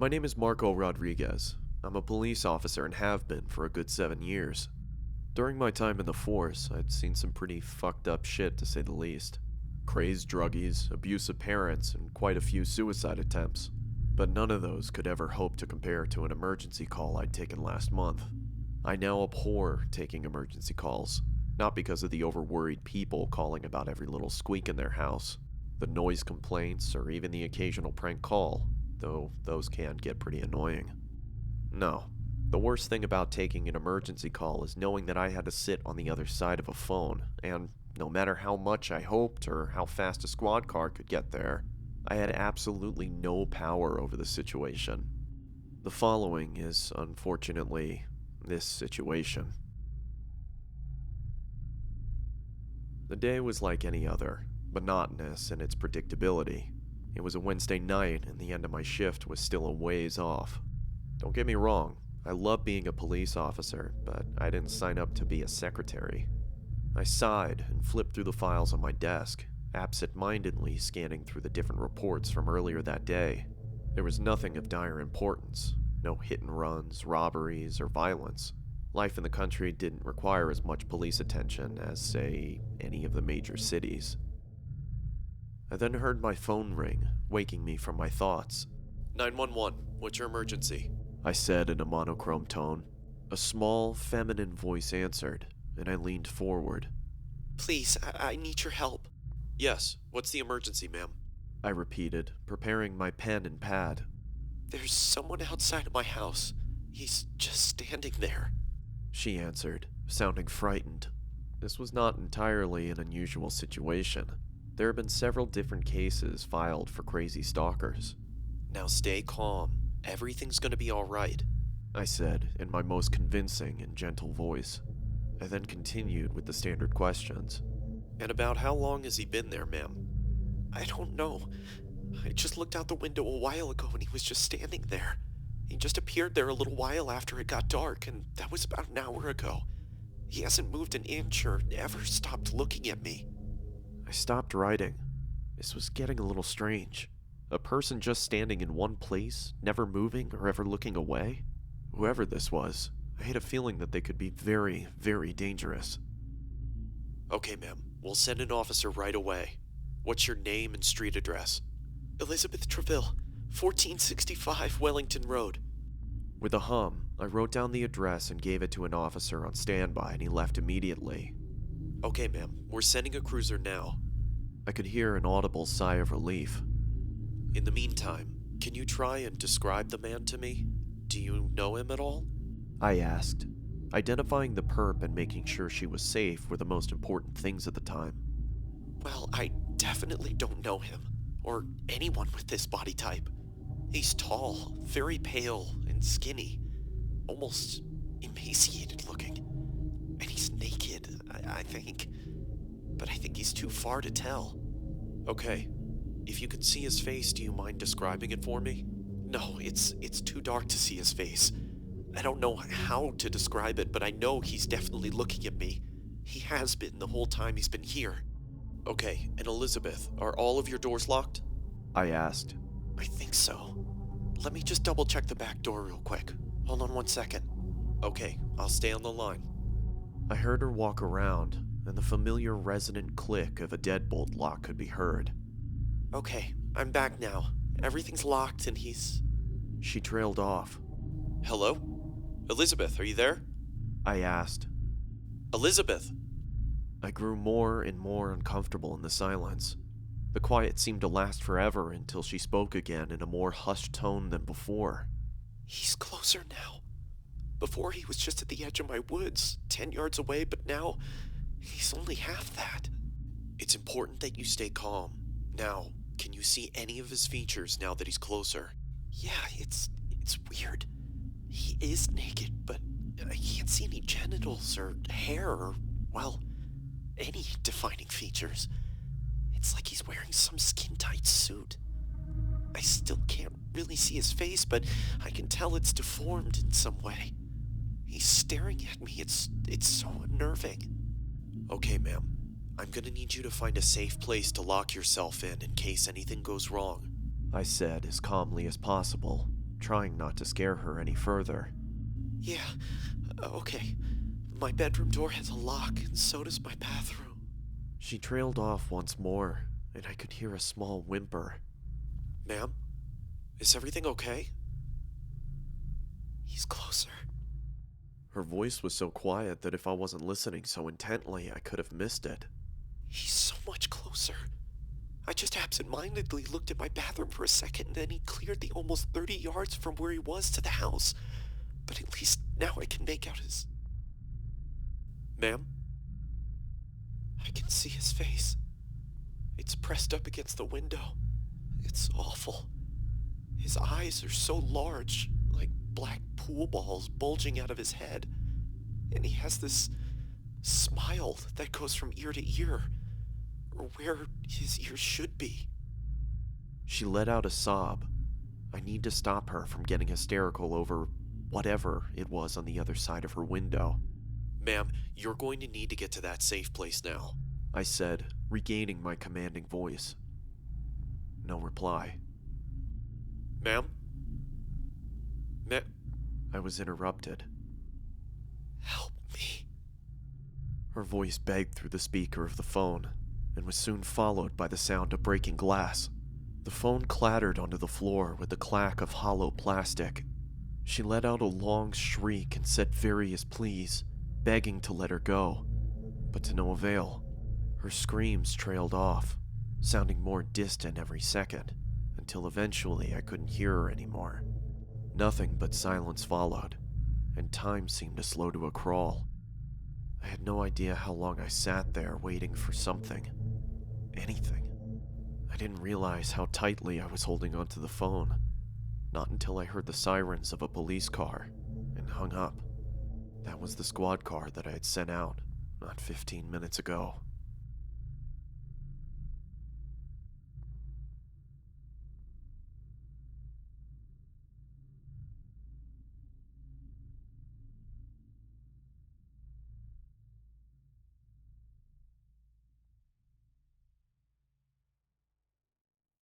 My name is Marco Rodriguez. I'm a police officer and have been for a good 7 years. During my time in the force, I'd seen some pretty fucked up shit to say the least. Crazed druggies, abusive parents, and quite a few suicide attempts. But none of those could ever hope to compare to an emergency call I'd taken last month. I now abhor taking emergency calls, not because of the overworried people calling about every little squeak in their house, the noise complaints, or even the occasional prank call, though those can get pretty annoying. No, the worst thing about taking an emergency call is knowing that I had to sit on the other side of a phone, and no matter how much I hoped or how fast a squad car could get there, I had absolutely no power over the situation. The following is, unfortunately, this situation. The day was like any other, monotonous in its predictability. It was a Wednesday night, and the end of my shift was still a ways off. Don't get me wrong, I love being a police officer, but I didn't sign up to be a secretary. I sighed and flipped through the files on my desk, absent-mindedly scanning through the different reports from earlier that day. There was nothing of dire importance, no hit-and-runs, robberies, or violence. Life in the country didn't require as much police attention as, say, any of the major cities. I then heard my phone ring, waking me from my thoughts. 911, what's your emergency? I said in a monochrome tone. A small, feminine voice answered, and I leaned forward. Please, I need your help. Yes, what's the emergency, ma'am? I repeated, preparing my pen and pad. There's someone outside of my house. He's just standing there. She answered, sounding frightened. This was not entirely an unusual situation. There have been several different cases filed for crazy stalkers. Now stay calm. Everything's gonna be alright, I said in my most convincing and gentle voice. I then continued with the standard questions. And about how long has he been there, ma'am? I don't know. I just looked out the window a while ago and he was just standing there. He just appeared there a little while after it got dark, and that was about an hour ago. He hasn't moved an inch or ever stopped looking at me. I stopped writing. This was getting a little strange. A person just standing in one place, never moving or ever looking away? Whoever this was, I had a feeling that they could be very, very dangerous. Okay, ma'am. We'll send an officer right away. What's your name and street address? Elizabeth Treville, 1465 Wellington Road. With a hum, I wrote down the address and gave it to an officer on standby, and he left immediately. Okay, ma'am. We're sending a cruiser now. I could hear an audible sigh of relief. In the meantime, can you try and describe the man to me? Do you know him at all? I asked. Identifying the perp and making sure she was safe were the most important things at the time. Well, I definitely don't know him, or anyone with this body type. He's tall, very pale, and skinny, almost emaciated looking. And he's naked, I think. But I think he's too far to tell. Okay. If you can see his face, do you mind describing it for me? No, it's too dark to see his face. I don't know how to describe it, but I know he's definitely looking at me. He has been the whole time he's been here. Okay, and Elizabeth, are all of your doors locked? I asked. I think so. Let me just double check the back door real quick. Hold on 1 second. Okay, I'll stay on the line. I heard her walk around, and the familiar resonant click of a deadbolt lock could be heard. Okay, I'm back now. Everything's locked and he's... She trailed off. Hello? Elizabeth, are you there? I asked. Elizabeth! I grew more and more uncomfortable in the silence. The quiet seemed to last forever until she spoke again in a more hushed tone than before. He's closer now. Before he was just at the edge of my woods, 10 yards away, but now he's only half that. It's important that you stay calm. Now, can you see any of his features now that he's closer? Yeah, it's weird. He is naked, but I can't see any genitals or hair or, well, any defining features. It's like he's wearing some skin-tight suit. I still can't really see his face, but I can tell it's deformed in some way. He's staring at me. It's so unnerving. Okay, ma'am. I'm gonna need you to find a safe place to lock yourself in case anything goes wrong, I said as calmly as possible, trying not to scare her any further. Yeah, okay. My bedroom door has a lock, and so does my bathroom. She trailed off once more, and I could hear a small whimper. Ma'am? Is everything okay? He's closer. Her voice was so quiet that if I wasn't listening so intently, I could have missed it. He's so much closer. I just absent-mindedly looked at my bathroom for a second, and then he cleared the almost 30 yards from where he was to the house. But at least now I can make out his... Ma'am? I can see his face. It's pressed up against the window. It's awful. His eyes are so large, like black pool balls bulging out of his head. And he has this smile that goes from ear to ear, or where his ears should be. She let out a sob. I need to stop her from getting hysterical over whatever it was on the other side of her window. Ma'am, you're going to need to get to that safe place now, I said, regaining my commanding voice. No reply. Ma'am? I was interrupted. Help me. Her voice begged through the speaker of the phone, and was soon followed by the sound of breaking glass. The phone clattered onto the floor with the clack of hollow plastic. She let out a long shriek and said various pleas, begging to let her go, but to no avail. Her screams trailed off, sounding more distant every second, until eventually I couldn't hear her anymore. Nothing but silence followed, and time seemed to slow to a crawl. I had no idea how long I sat there waiting for something. Anything. I didn't realize how tightly I was holding onto the phone, not until I heard the sirens of a police car, and hung up. That was the squad car that I had sent out not 15 minutes ago.